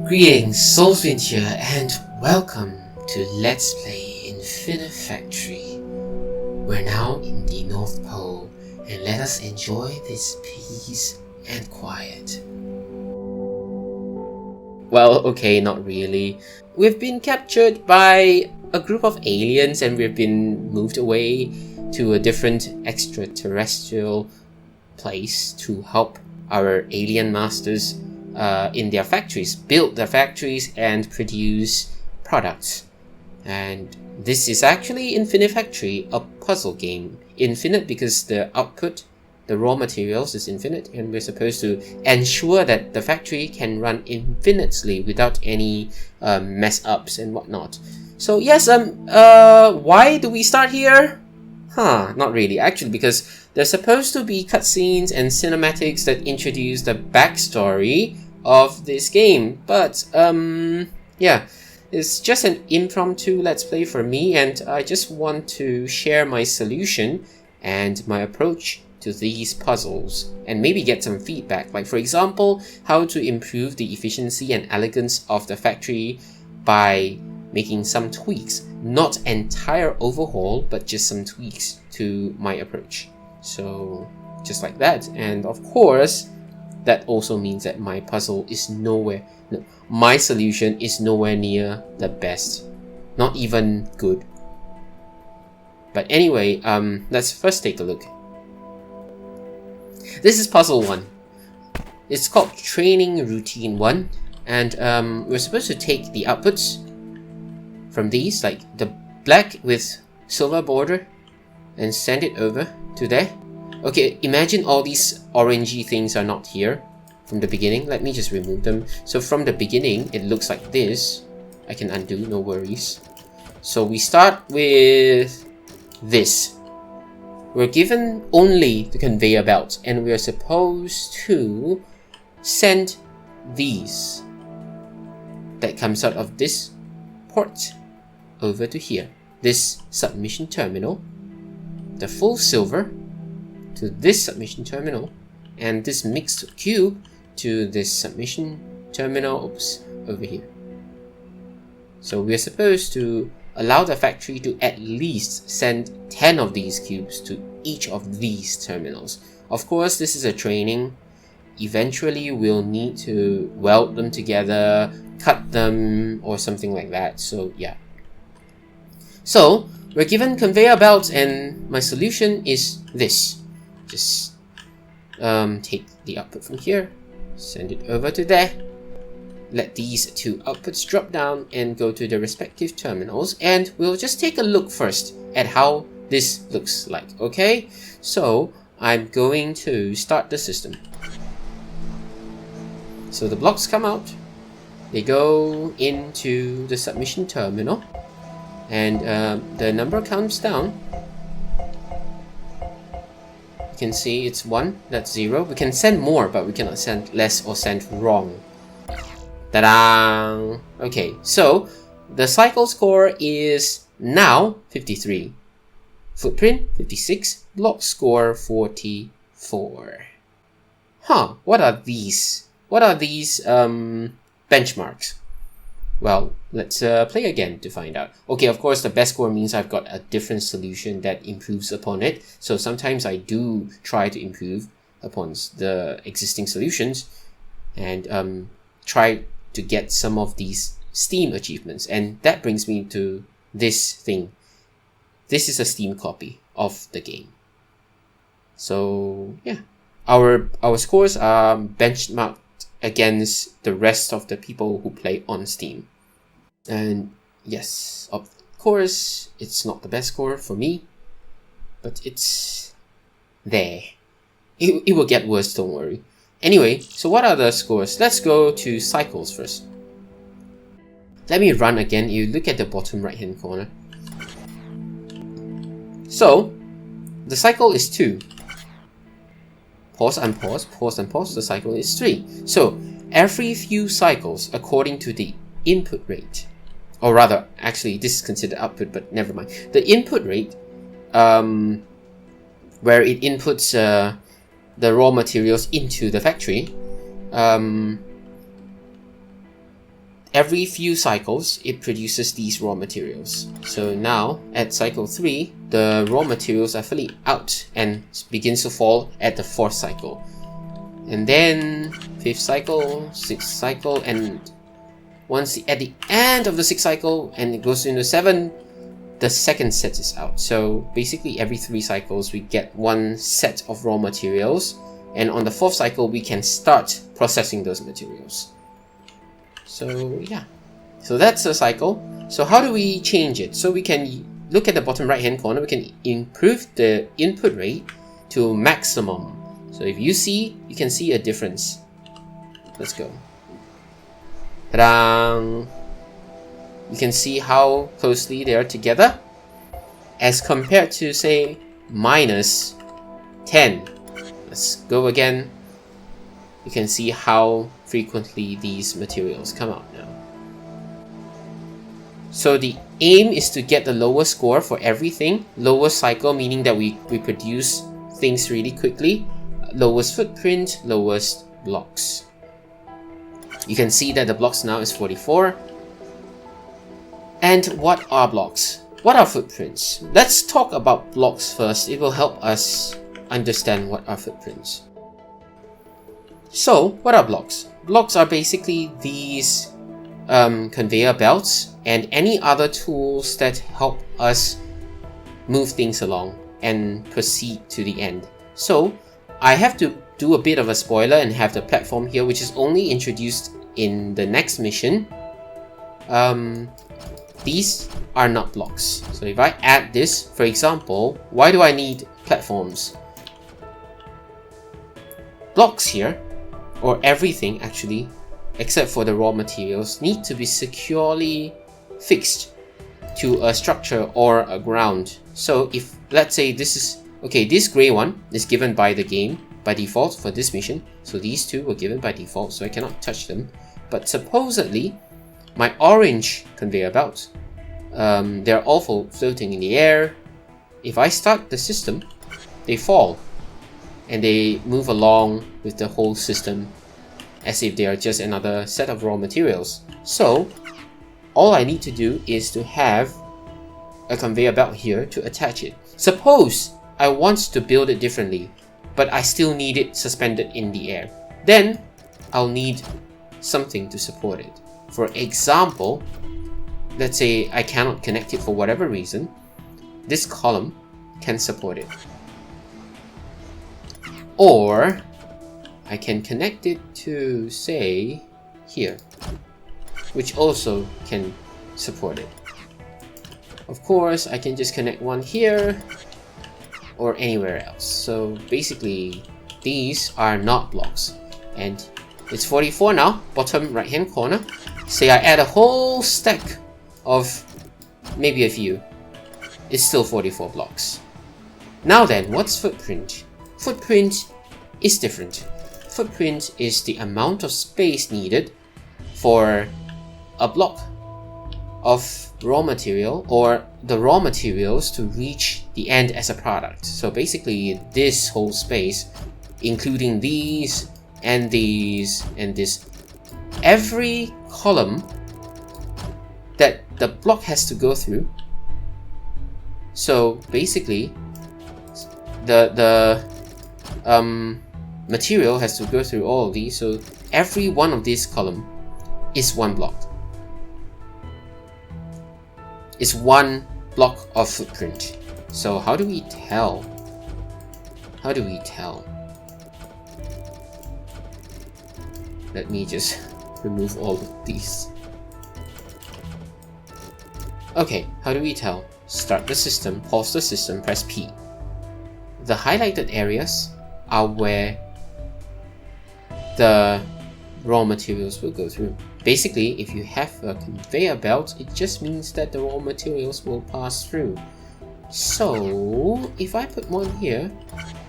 Greetings, Soulswind here, and welcome to Let's Play Infinifactory. We're now in the North Pole, and let us enjoy this peace and quiet. Well, okay, not really. We've been captured by a group of aliens and we've been moved away to a different extraterrestrial place to help our alien masters in their factories, build their factories and produce products. And this is actually Infinifactory, a puzzle game. Infinite because the output, the raw materials is infinite, and we're supposed to ensure that the factory can run infinitely without any mess ups and whatnot. So yes, why do we start here? Not really, actually, because there's supposed to be cutscenes and cinematics that introduce the backstory of this game, but yeah, it's just an impromptu let's play for me, and I just want to share my solution and my approach to these puzzles and maybe get some feedback, like for example, how to improve the efficiency and elegance of the factory by making some tweaks, not entire overhaul, but just some tweaks to my approach. So just like that. And of course, that also means that my puzzle is my solution is nowhere near the best, not even good. But anyway, let's first take a look. This is puzzle 1. It's called Training Routine 1, and we're supposed to take the outputs from these, like the black with silver border, and send it over to there. Okay, imagine all these orangey things are not here from the beginning. Let me just remove them. So from the beginning, it looks like this. I can undo, no worries. So we start with this. We're given only the conveyor belt, and we are supposed to send these that comes out of this port over to here. This submission terminal, the full silver to this submission terminal, and this mixed cube to this submission terminal over here. So we're supposed to allow the factory to at least send 10 of these cubes to each of these terminals. Of course, this is a training. Eventually we'll need to weld them together, cut them, or something like that. So yeah. So we're given conveyor belts, and my solution is this. Just take the output from here, send it over to there, let these two outputs drop down and go to the respective terminals, and we'll just take a look first at how this looks like. Okay, so I'm going to start the system. So the blocks come out, they go into the submission terminal, and the number comes down. You can see it's 1, that's 0. We can send more, but we cannot send less or send wrong. Ta-da! Okay, so the cycle score is now 53. Footprint 56. Block score 44. What are these? What are these benchmarks? Well, let's play again to find out. Okay, of course, the best score means I've got a different solution that improves upon it. So sometimes I do try to improve upon the existing solutions and try to get some of these Steam achievements. And that brings me to this thing. This is a Steam copy of the game. So yeah, our scores are benchmarked against the rest of the people who play on Steam. And yes, of course, it's not the best score for me, but it's there. It will get worse, don't worry. Anyway, so what are the scores? Let's go to cycles first. Let me run again. You look at the bottom right hand corner. So, the cycle is 2. Pause, unpause, pause, unpause, the cycle is 3. So, every few cycles, according to the input rate, or rather, actually, this is considered output, but never mind. The input rate, where it inputs the raw materials into the factory, every few cycles, it produces these raw materials. So now, at cycle 3, the raw materials are fully out and begins to fall at the 4th cycle. And then 5th cycle, 6th cycle, and once at the end of the 6th cycle and it goes into 7, the 2nd set is out. So basically every 3 cycles we get one set of raw materials, and on the 4th cycle we can start processing those materials. So yeah, so that's a cycle. So how do we change it? So we can look at the bottom right hand corner, we can improve the input rate to maximum. So if you can see a difference. Let's go. Ta-da! You can see how closely they are together as compared to, say, minus 10. Let's go again. You can see how frequently these materials come out now. So the aim is to get the lowest score for everything. Lowest cycle, meaning that we produce things really quickly. Lowest footprint, lowest blocks. You can see that the blocks now is 44. And what are blocks? What are footprints? Let's talk about blocks first. It will help us understand what are footprints. So, what are blocks? Blocks are basically these conveyor belts and any other tools that help us move things along and proceed to the end. So, I have to do a bit of a spoiler and have the platform here, which is only introduced in the next mission. These are not blocks. So if I add this, for example, why do I need platforms? Blocks here, or everything actually, except for the raw materials, need to be securely fixed to a structure or a ground. So if, let's say this is, okay, this gray one is given by the game by default for this mission. So these two were given by default, so I cannot touch them. But supposedly, my orange conveyor belt, they're all floating in the air. If I start the system, they fall and they move along with the whole system as if they are just another set of raw materials. So all I need to do is to have a conveyor belt here to attach it. Suppose I want to build it differently, but I still need it suspended in the air. Then I'll need something to support it. For example, let's say I cannot connect it for whatever reason. This column can support it. Or I can connect it to, say, here, which also can support it. Of course, I can just connect one here or anywhere else. So basically, these are not blocks. And it's 44 now, bottom right hand corner. Say I add a whole stack of maybe a few. It's still 44 blocks. Now then, what's footprint? Footprint is different. Footprint is the amount of space needed for a block of raw material or the raw materials to reach the end as a product. So basically this whole space, including these and these and this, every column that the block has to go through. So basically the material has to go through all of these, so every one of these column is one block. It's one block of footprint. So how do we tell? How do we tell? Let me just remove all of these. Okay, how do we tell? Start the system, pause the system, press P. The highlighted areas are where the raw materials will go through. Basically, if you have a conveyor belt, it just means that the raw materials will pass through. So, if I put one here,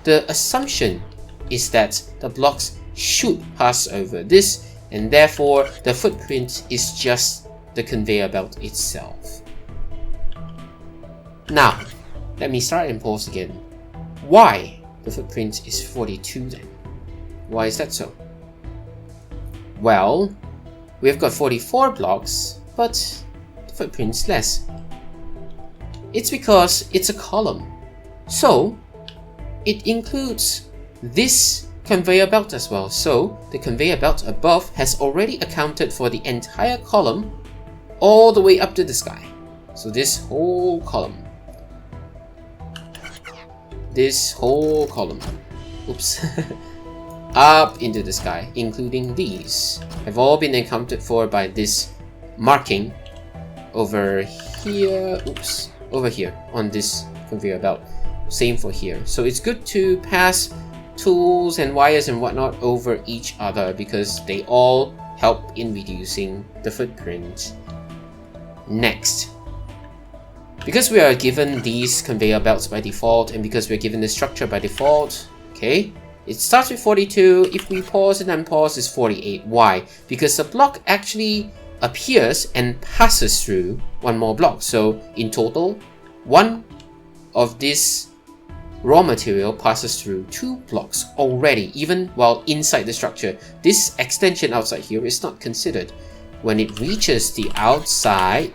the assumption is that the blocks should pass over this, and therefore the footprint is just the conveyor belt itself. Now, let me start and pause again. Why the footprint is 42 then? Why is that so? Well, we've got 44 blocks, but the footprint's less. It's because it's a column. So it includes this conveyor belt as well. So the conveyor belt above has already accounted for the entire column all the way up to the sky. So this whole column. Oops. Up into the sky, including these, have all been accounted for by this marking over here. Oops. Over here on this conveyor belt. Same for here. So it's good to pass tools and wires and whatnot over each other because they all help in reducing the footprint. Next, because we are given these conveyor belts by default and because we're given the structure by default, okay, it starts with 42. If we pause and unpause, it's 48. Why? Because the block actually appears and passes through one more block. So in total, one of this raw material passes through 2 blocks already, even while inside the structure. This extension outside here is not considered. When it reaches the outside,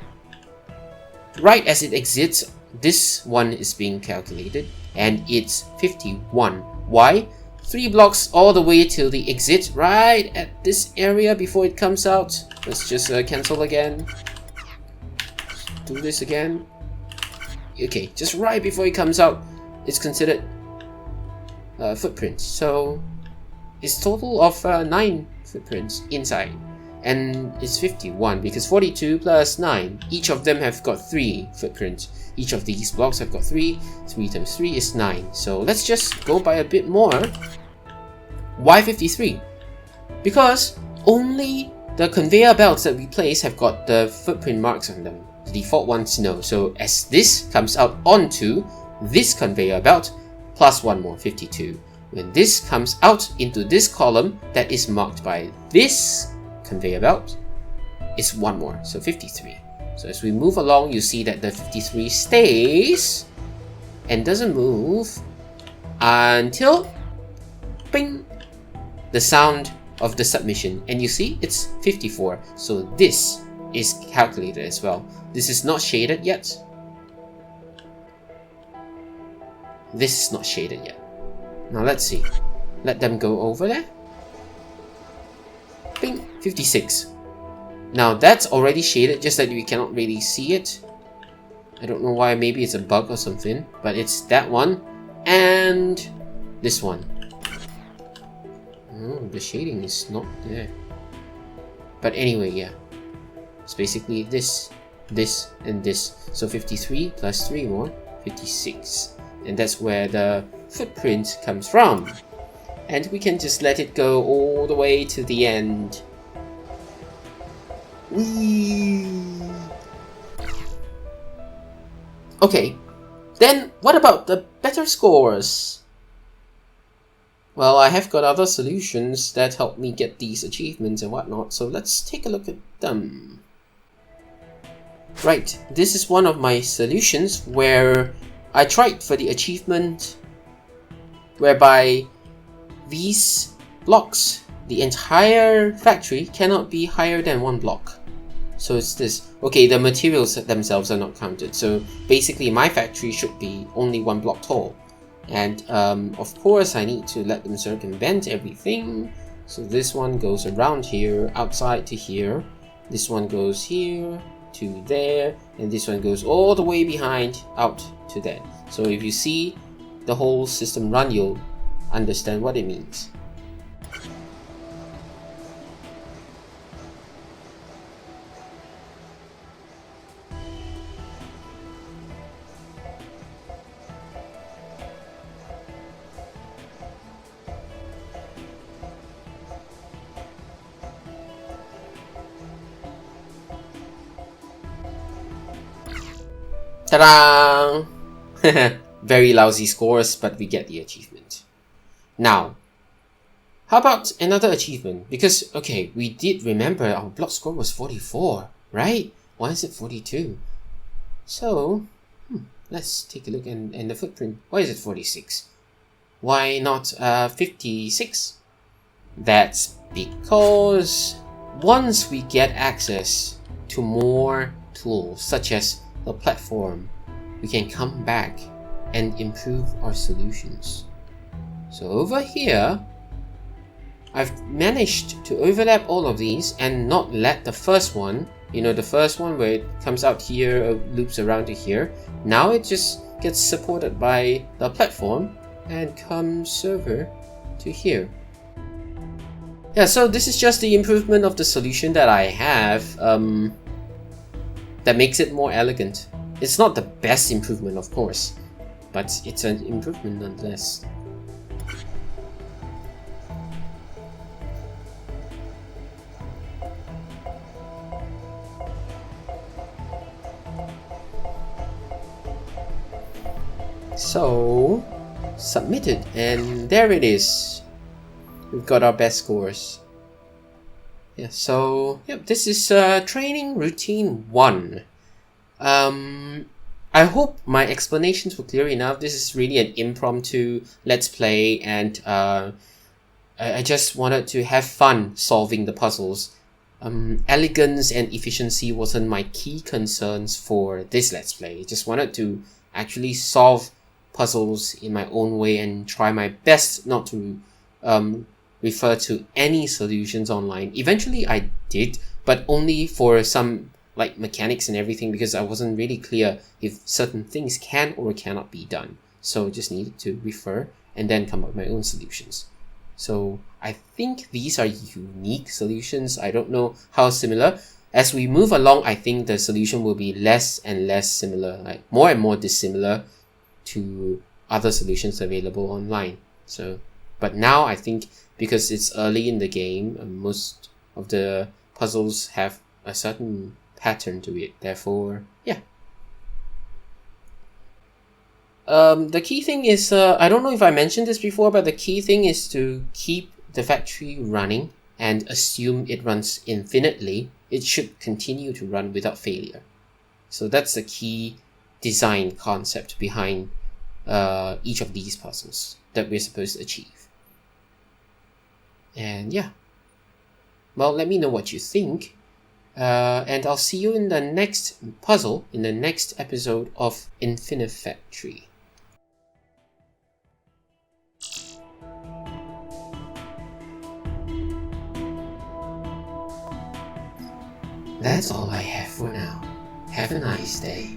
right as it exits, this one is being calculated and it's 51. Why? 3 blocks all the way till the exit, right at this area before it comes out. Let's just cancel again. Do this again. Okay, just right before it comes out, it's considered footprints. So it's total of 9 footprints inside, and it's 51 because 42 plus 9. Each of them have got 3 footprints. Each of these blocks have got 3. 3 times 3 is 9. So let's just go by a bit more. Why 53? Because only the conveyor belts that we place have got the footprint marks on them. The default ones no. So as this comes out onto this conveyor belt, plus 1 more, 52. When this comes out into this column that is marked by this conveyor belt, it's 1 more, so 53. So as we move along, you see that the 53 stays and doesn't move until bing, the sound of the submission, and you see it's 54. So this is calculated as well. This is not shaded yet. This is not shaded yet. Now let's see. Let them go over there. Bing, 56. Now that's already shaded, just that we cannot really see it. I don't know why, maybe it's a bug or something, but it's that one and this one. Oh, the shading is not there. But anyway, yeah. It's basically this, this, and this. So 53 plus 3 more, 56. And that's where the footprint comes from. And we can just let it go all the way to the end. Whee! Okay, then what about the better scores? Well, I have got other solutions that help me get these achievements and whatnot, so let's take a look at them. Right, this is one of my solutions where I tried for the achievement whereby these blocks, the entire factory, cannot be higher than 1 block. So it's this. Okay, the materials themselves are not counted. So basically my factory should be only 1 block tall. And of course I need to let them circumvent everything. So this one goes around here, outside to here. This one goes here to there. And this one goes all the way behind, out to there. So if you see the whole system run, you'll understand what it means. Ta-da! Very lousy scores, but we get the achievement. Now, how about another achievement? Because, okay, we did remember our block score was 44, right? Why is it 42? So, let's take a look in the footprint. Why is it 46? Why not 56? That's because once we get access to more tools, such as the platform, we can come back and improve our solutions. So over here, I've managed to overlap all of these and not let the first one, the first one where it comes out here, loops around to here. Now it just gets supported by the platform and comes over to here. Yeah, so this is just the improvement of the solution that I have that makes it more elegant. It's not the best improvement, of course, but it's an improvement nonetheless. So, submitted, and there it is. We've got our best scores. Yeah, so, yep, this is training routine 1. I hope my explanations were clear enough. This is really an impromptu let's play, and I just wanted to have fun solving the puzzles. Elegance and efficiency wasn't my key concerns for this let's play. I just wanted to actually solve puzzles in my own way and try my best not to refer to any solutions online. Eventually I did, but only for some like mechanics and everything, because I wasn't really clear if certain things can or cannot be done. So just needed to refer and then come up with my own solutions. So I think these are unique solutions. I don't know how similar. As we move along, I think the solution will be less and less similar, like more and more dissimilar to other solutions available online. So, but now I think because it's early in the game, most of the puzzles have a certain pattern to it. Therefore, yeah. The key thing is, I don't know if I mentioned this before, but the key thing is to keep the factory running and assume it runs infinitely. It should continue to run without failure. So that's the key design concept behind each of these puzzles that we're supposed to achieve. And yeah, well, let me know what you think, and I'll see you in the next puzzle in the next episode of Infinifactory. That's all I have for now. Have a nice day.